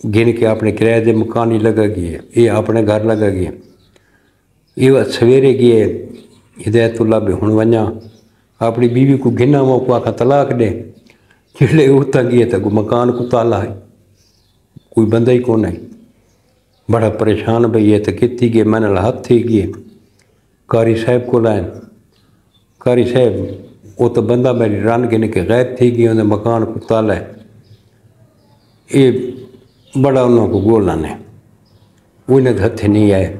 گن کے اپنے کرایے دے مکان ہی لگا گئے، یہ اپنے گھر لگا گئے، یہ سویرے گئے ہدایت اللہ بھی ہوں ونجا اپنی بیوی کو گنا وہ کو آخا طلاق دے، جڑے اتنا گئے تو مکان کو تالا ہے، کوئی بندہ ہی کون ہے، بڑا پریشان بھئی ہے تو کتی گئے، میں نے ہاتھ تھی گئے قاری صاحب کو لائن، قاری صاحب وہ تو بندہ میری رن گن کے غائب تھی گئی، انہیں مکان کو تالا ہے، یہ بڑا انہوں کو گولنا نے انہیں ہتھے نہیں آئے،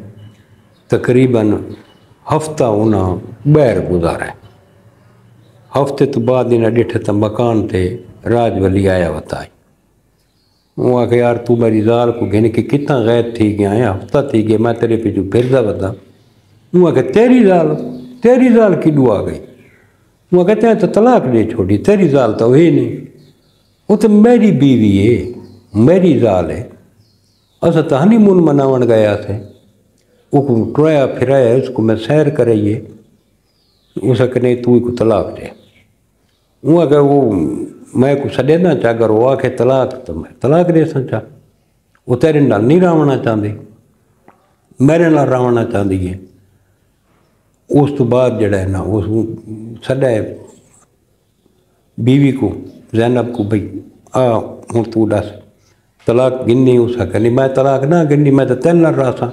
تقریباً ہفتہ انہوں بیر گزارا ہے، ہفتے تو بعد انہیں ڈٹھے تو مکان تے راج ولی آیا ہوتا ہے، وہ آکھا یار تو میری زال کو گھن کے کتنا غائب تھی گیا ہے، ہفتہ تھی گیا میں تیرے پہ جو پھردا بتا، وہ آکھا تیری زال کی دعا گئی، وہ کہتے ہیں تو طلاق دے چھوڑی، تیری زال تو ہوئی نہیں، وہ تو میری بیوی ہے، میری زال ہے، اسا تو ہنی مون مناون گیا تھے، وہ کو ٹرایا پھرایا اس کو میں سیر کرائیے، اسا کہ نہیں تو کو طلاق دے، وہ اگر وہ میں کو سڈے نہ چاہ اگر وہ آکھے طلاق تو میں طلاق دے سا چاہ، وہ تیرے نال نہیں راونا چاہتی، میرے نال راونا چاہتی ہے، اس تو بعد جڑا ہے نا اس سڈا بیوی کو زینب کو بھئی ہوں تو دس طلاق گننی اس کا نہیں، میں طلاق نہ گننی، میں تو تین نال رہا سا،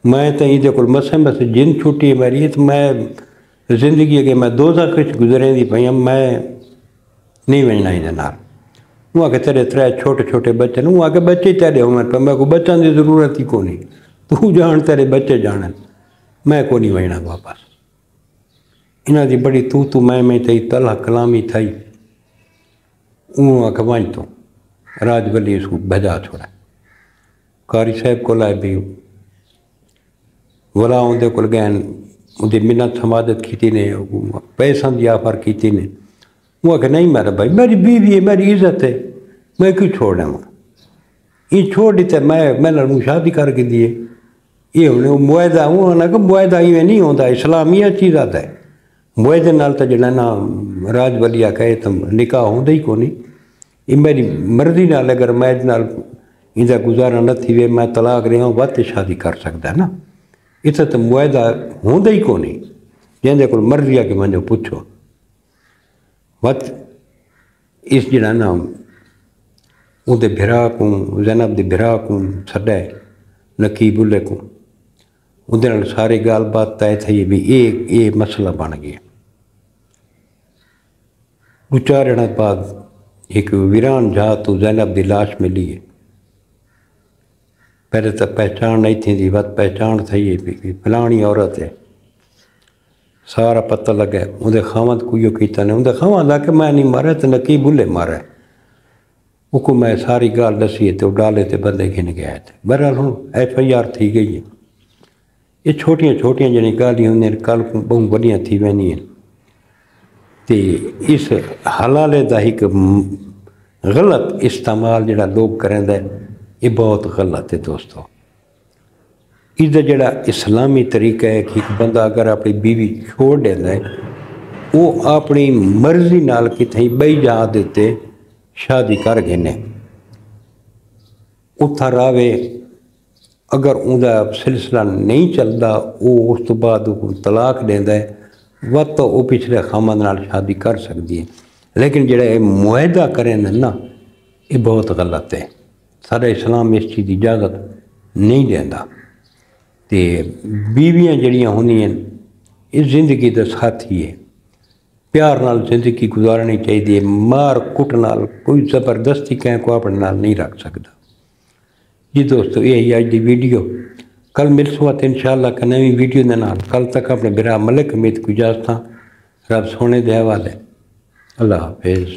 میں تو یہ کو مسے جن چھٹی ہے میری تو میں زندگی کے میں دوزخ کچھ گزریں دی پئی میں نہیں وجنا یہ نال، وہ آ کے تیرے ترے چھوٹے چھوٹے بچے وہ آ کے بچے تیرے عمر پہ میں کو بچوں کی ضرورت ہی کو نہیں، تو جان تیرے بچے جانن میں کو نہیں وجنا واپس، انہاں دی بڑی تو میں تھی تلہ کلامی تھئی، وہ آ کے ونج تو راج ولی اس کو بھجا چھوڑا، قاری صاحب کو لائے بھی ولا اندر کول گئے اندر منت سمادت کی نے، پیسوں کی آفر کی نے، وہ کہ نہیں میرا بھائی میری بیوی ہے میری عزت ہے میں کیوں چھوڑ دوں، یہ چھوڑ دیتے میں نے شادی کر کے دیے، یہ ہوں معاہدہ وہ نہ کہ معاہدہ ایویں نہیں ہوتا، اسلامیہ چیز آتا ہے، معاہدے نال تو جڑا نا راج ولیہ کہے تو نکاح ہوتا ہی کو نہیں، یہ میری مرضی نال اگر میں ان کا گزارا نہ تھی وے میں طلاق رہا ہوں وقت شادی کر سکتا ہے نا، اتنا تو معاہدہ ہوتا ہی کو نہیں، جن کو مرضی ہے کہ مجھے پوچھو وقت اس جڑا نا اندر بھرا کو زینب دے بھرا کو سڈے نقیب اللہ کو اندر ساری گال بات طے تھی بھی یہ مسئلہ بن گیا، دو چار دن بعد ایک ویران جا تو زینب دی لاش ملی ہے، پہلے تو پہچان نہیں تھی وقت پہچان تھی بھی فلانی عورت ہے، سارا پتہ لگا اندر خامد کوئی کیتا نہیں، اندر خامد آ کے میں نہیں مارا تو نقیب اللہ مارا، وہ کو میں ساری گال دسی ہے تو ڈالے تے بندے گھن گیا تھے، بہرحال ہوں FIR تھی گئی ہے، یہ چھوٹیاں چھوٹیاں جڑی گالیاں ہوں کل کو بہت بڑیاں تھی وینی ہیں، تے اس حلالے دا ایک غلط استعمال جڑا لوگ کریں دے یہ بہت غلط ہے دوستو، اس دا جڑا اسلامی طریقہ ہے کہ ایک بندہ اگر اپنی بیوی چھوڑ دینا ہے وہ اپنی مرضی نال کتھیں بئی جا دیتے شادی کر گھنے، اتھا راوے اگر اندھا سلسلہ نہیں چلتا وہ اس تو بعد طلاق دینا ہے وقت وہ پچھلے خامد نال شادی کر سکتی ہے، لیکن جڑا یہ معاہدہ کریں نا یہ بہت غلط ہے، سارا اسلام اس چیز کی اجازت نہیں دینا، تے بیویاں جڑیاں ہونی ہیں اس زندگی دا ساتھی ہے، پیار نال زندگی گزارنی چاہیے، مار کٹ نال کوئی زبردستی کہیں کو اپنے نال نہیں رکھ سکتا۔ جی دوستو یہی آج دی ویڈیو، کل مل سوات انشاءاللہ کہ نئی ویڈیو دے نال، کل تک اپنے برا ملک امید کو اجازت رب سونے دے حوالے، اللہ حافظ۔